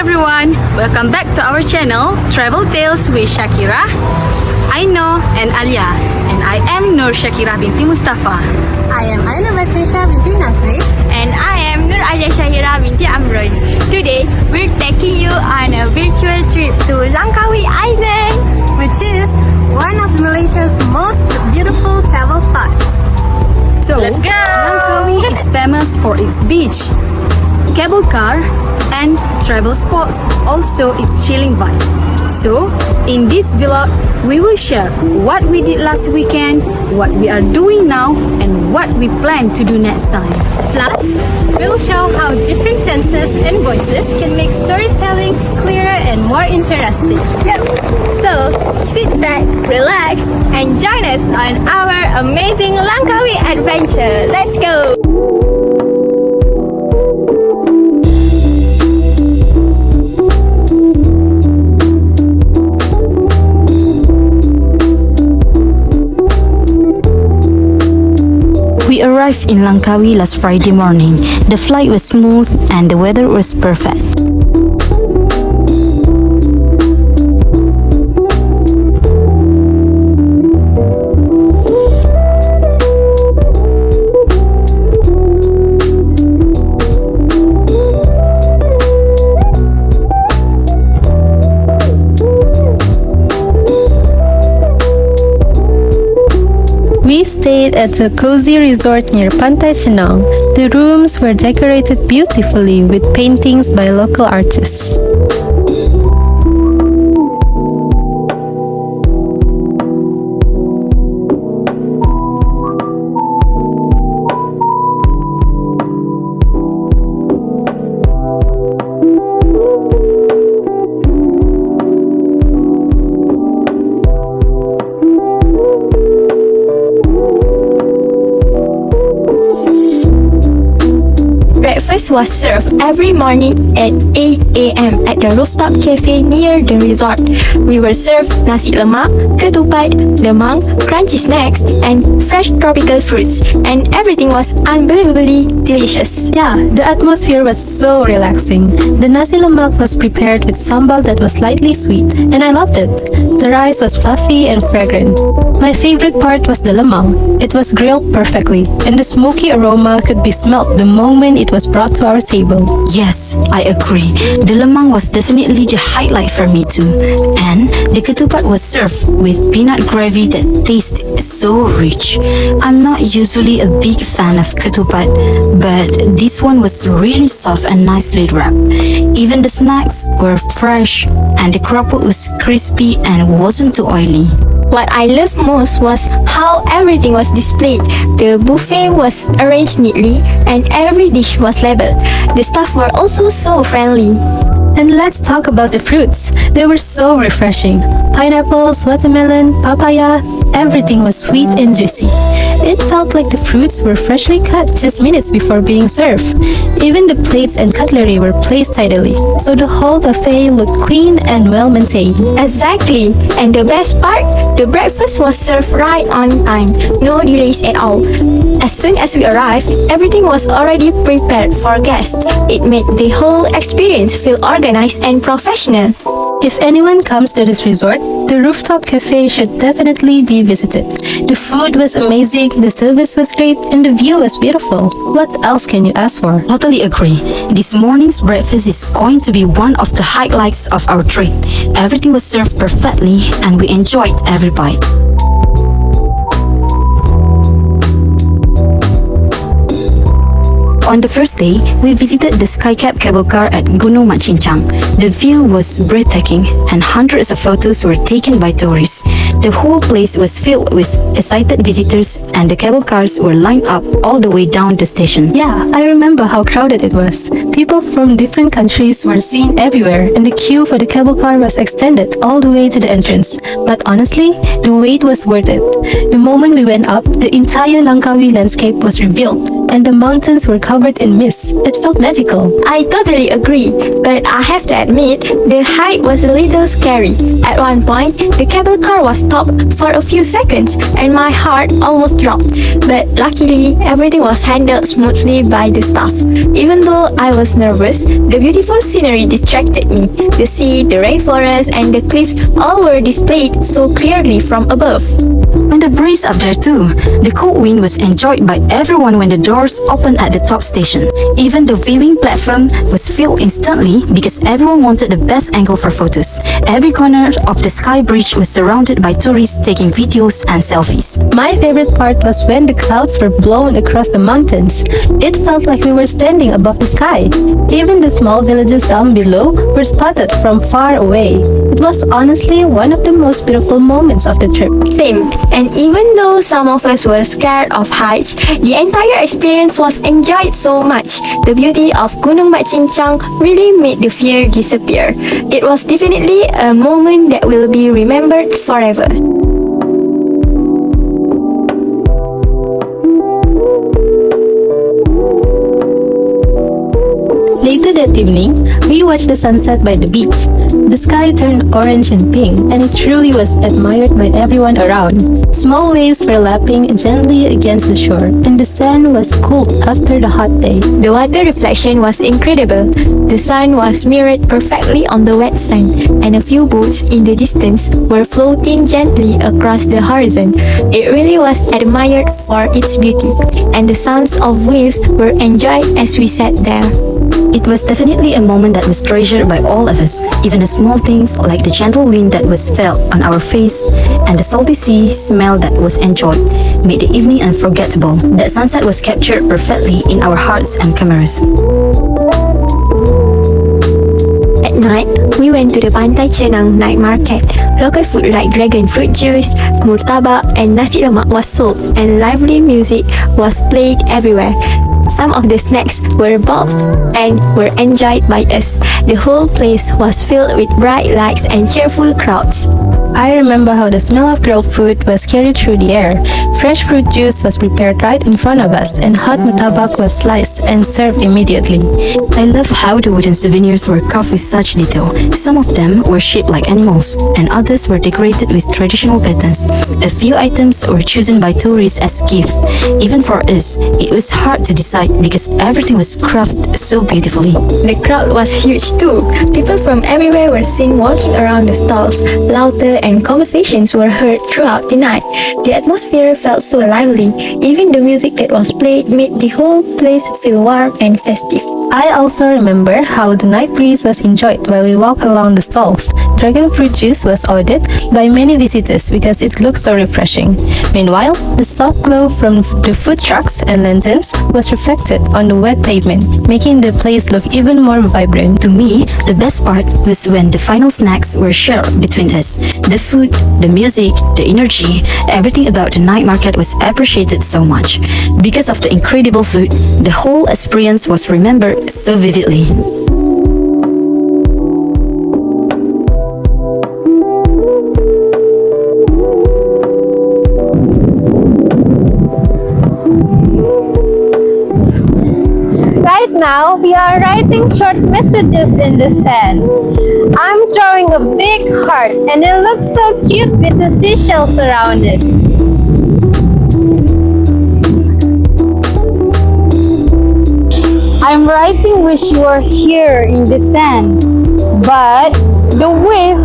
everyone, welcome back to our channel Travel Tales with Syakirah, Ainur and Alya, and I am Syakirah binti Mustafa. I am Ainur BATRISYA binti NASRI, and I am SYAHIRAH binti AMRON. Today, we're taking you on a virtual trip to Langkawi Island, which is one of Malaysia's most beautiful travel spots. So, let's go! Langkawi is famous for its beach, cable car, and travel spots, also its chilling vibe. So, in this vlog, we will share what we did last weekend, what we are doing now, and what we plan to do next time. Plus, we'll show how different senses and voices can make storytelling clearer and more interesting. Yep. So, sit back, relax, and join us on our amazing Langkawi adventure. Let's go! We arrived in Langkawi last Friday morning. The flight was smooth and the weather was perfect. We stayed at a cozy resort near Pantai Chenong. The rooms were decorated beautifully with paintings by local artists. Breakfast was served every morning at 8 a.m. at the rooftop cafe near the resort. We were served nasi lemak, ketupat, lemang, crunchy snacks, and fresh tropical fruits, and everything was unbelievably delicious. Yeah, the atmosphere was so relaxing. The nasi lemak was prepared with sambal that was slightly sweet, and I loved it. The rice was fluffy and fragrant. My favorite part was the lemang. It was grilled perfectly, and the smoky aroma could be smelled the moment it was brought to our table. Yes, I agree. The lemang was definitely the highlight for me too. And the ketupat was served with peanut gravy that tasted so rich. I'm not usually a big fan of ketupat, but this one was really soft and nicely wrapped. Even the snacks were fresh and the keropok was crispy and wasn't too oily. What I loved most was how everything was displayed. The buffet was arranged neatly and every dish was labeled. The staff were also so friendly. And let's talk about the fruits. They were so refreshing. Pineapples, watermelon, papaya, everything was sweet and juicy. It felt like the fruits were freshly cut just minutes before being served. Even the plates and cutlery were placed tidily, so the whole buffet looked clean and well maintained. Exactly. And the best part, the breakfast was served right on time. No delays at all. As soon as we arrived, everything was already prepared for guests. It made the whole experience feel organized and professional. If anyone comes to this resort, the rooftop cafe should definitely be visited. The food was amazing, the service was great, and the view was beautiful. What else can you ask for? Totally agree. This morning's breakfast is going to be one of the highlights of our trip. Everything was served perfectly and we enjoyed every bite. On the first day, we visited the skycap cable car at Gunung Mat Cincang. The view was breathtaking and hundreds of photos were taken by tourists. The whole place was filled with excited visitors and the cable cars were lined up all the way down the station. Yeah, I remember how crowded it was. People from different countries were seen everywhere and the queue for the cable car was extended all the way to the entrance. But honestly, the wait was worth it. The moment we went up, the entire Langkawi landscape was revealed. and the mountains were covered in mist. It felt magical. I totally agree, but I have to admit, the hike was a little scary. At one point, the cable car was stopped for a few seconds and my heart almost dropped. But luckily, everything was handled smoothly by the staff. Even though I was nervous, the beautiful scenery distracted me. The sea, the rainforest, and the cliffs all were displayed so clearly from above. And the breeze up there too. The cold wind was enjoyed by everyone when the doors opened at the top station. Even the viewing platform was filled instantly because everyone wanted the best angle for photos. Every corner of the sky bridge was surrounded by tourists taking videos and selfies. My favorite part was when the clouds were blown across the mountains. It felt like we were standing above the sky. Even the small villages down below were spotted from far away. It was honestly one of the most beautiful moments of the trip. Same. And even though some of us were scared of heights, the entire experience was enjoyed so much. The beauty of Gunung Macincang really made the fear disappear. It was definitely a moment that will be remembered forever. Later that evening, we watched the sunset by the beach. The sky turned orange and pink, and it truly was admired by everyone around. Small waves were lapping gently against the shore, and the sand was cool after the hot day. The water reflection was incredible. The sun was mirrored perfectly on the wet sand, and a few boats in the distance were floating gently across the horizon. It really was admired for its beauty, and the sounds of waves were enjoyed as we sat there. It was definitely a moment that was treasured by all of us. Even the small things like the gentle wind that was felt on our face and the salty sea smell that was enjoyed made the evening unforgettable. That sunset was captured perfectly in our hearts and cameras. At night, we went to the Pantai Cenang night market. Local food like dragon fruit juice, murtabak, and nasi lemak was sold, and lively music was played everywhere. Some of the snacks were bought and were enjoyed by us. The whole place was filled with bright lights and cheerful crowds. I remember how the smell of grilled food was carried through the air. Fresh fruit juice was prepared right in front of us, and hot murtabak was sliced and served immediately. I love how the wooden souvenirs were carved with such detail. Some of them were shaped like animals, and others were decorated with traditional patterns. A few items were chosen by tourists as gifts. Even for us, it was hard to decide because everything was crafted so beautifully. The crowd was huge too. People from everywhere were seen walking around the stalls. Laughter and conversations were heard throughout the night. The atmosphere felt so lively. Even the music that was played made the whole place feel warm and festive. I also remember how the night breeze was enjoyed while we walked along the stalls. Dragon fruit juice was ordered by many visitors because it looked so refreshing. Meanwhile, the soft glow from the food trucks and lanterns was reflected on the wet pavement, making the place look even more vibrant. To me, the best part was when the final snacks were shared between us. The food, the music, the energy, everything about the night market was appreciated so much. Because of the incredible food, the whole experience was remembered so vividly. Right now, we are writing short messages in the sand. I'm drawing a big heart and it looks so cute with the seashells around it. I'm writing wish you were here in the sand, but the wave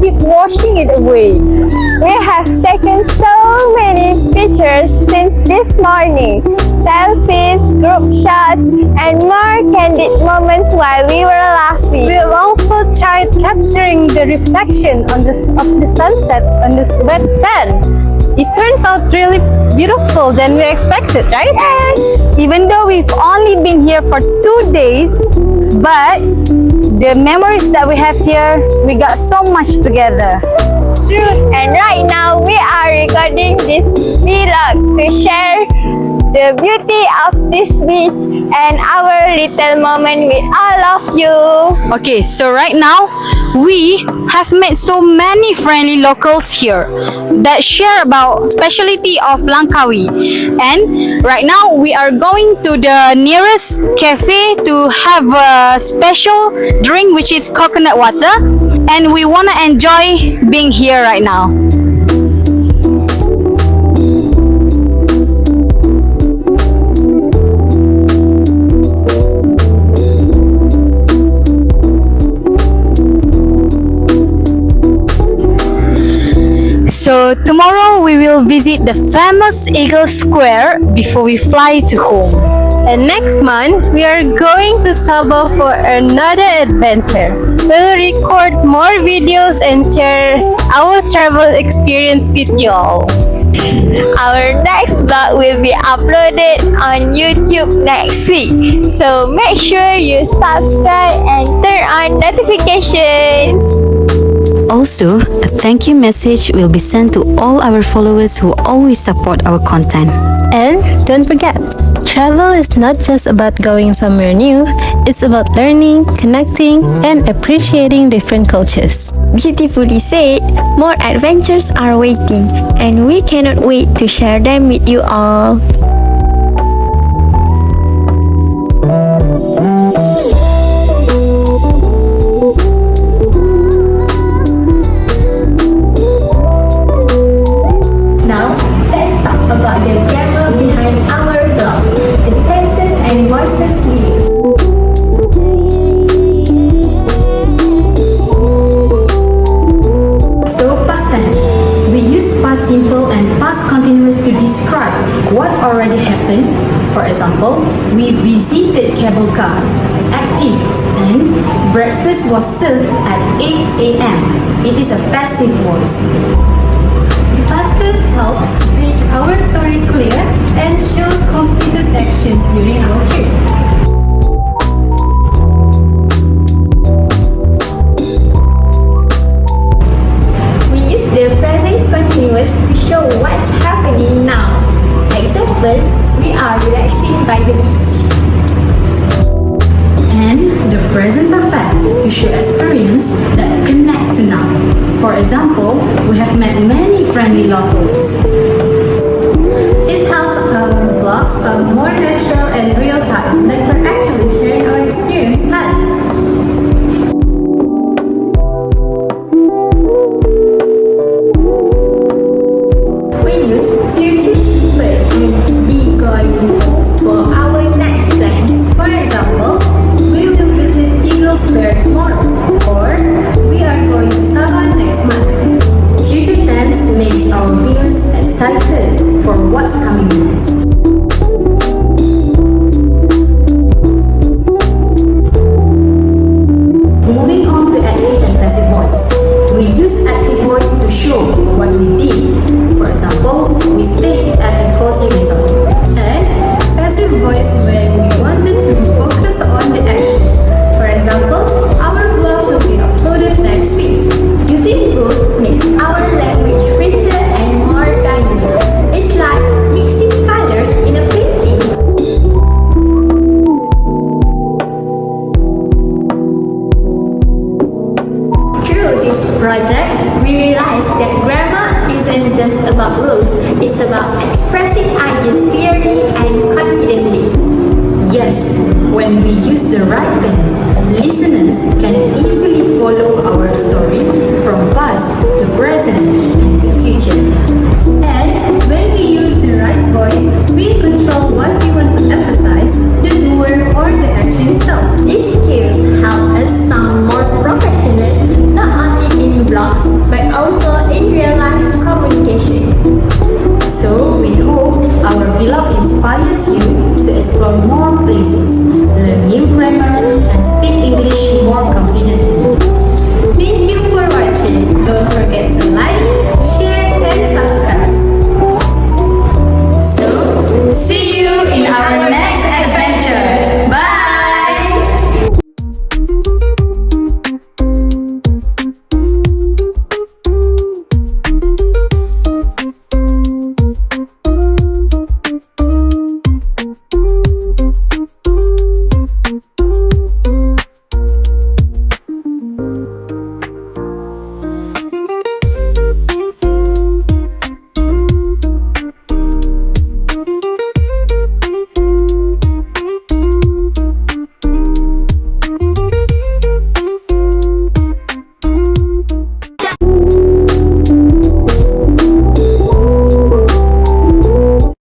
keep washing it away. We have taken so many pictures since this morning. Selfies, group shots, and more candid moments while we were laughing. We've also tried capturing the reflection of the sunset on the wet sand. It turns out really beautiful than we expected, right? Yes! Even though we've only been here for 2 days, but the memories that we have here, we got so much together. True. And right now, we are recording this vlog to share the beauty of this beach and our little moment with all of you. Okay, so right now we have met so many friendly locals here that share about specialty of Langkawi, and right now we are going to the nearest cafe to have a special drink which is coconut water, and we want to enjoy being here right now. So tomorrow we will visit the famous Eagle Square before we fly to home. And next month, we are going to Sabah for another adventure. We'll record more videos and share our travel experience with you all. Our next vlog will be uploaded on YouTube next week. So make sure you subscribe and turn on notifications. Also, a thank you message will be sent to all our followers who always support our content. And don't forget, travel is not just about going somewhere new, it's about learning, connecting, and appreciating different cultures. Beautifully said, more adventures are waiting, and we cannot wait to share them with you all. Now, let's talk about the grammar behind our vlog, the tenses and voices we use. So past tense, we use past simple and past continuous to describe what already happened. For example, we visited cable car, active, and breakfast was served at 8 a.m. It is a passive voice. The past tense helps make our story clear and shows completed actions during our trip. We use the present continuous to show what's happening now. Example, we are relaxing by the beach. And the present perfect to show experience that connect to now. For example, we have met many friendly locals. It helps our vlog sound more natural and real time, like we're actually sharing our experience live. We use future simple and be going for our next plans. For example, we will visit Eagle Square tomorrow, or we are going to Sabah next month. Future tense makes our viewers excited for what's coming next. Moving on to active and passive voice. We use active voice to show what we did. For example, we stayed at a cozy resort. And passive voice when we wanted to focus on the action. For example, our vlog will be uploaded next week. Using both makes our language richer and more dynamic. It's like mixing colors in a painting. Through this project, we realized that grammar isn't just about rules, it's about expressing ideas clearly and confidently. Yes, when we use the right tense, listeners can easily follow our story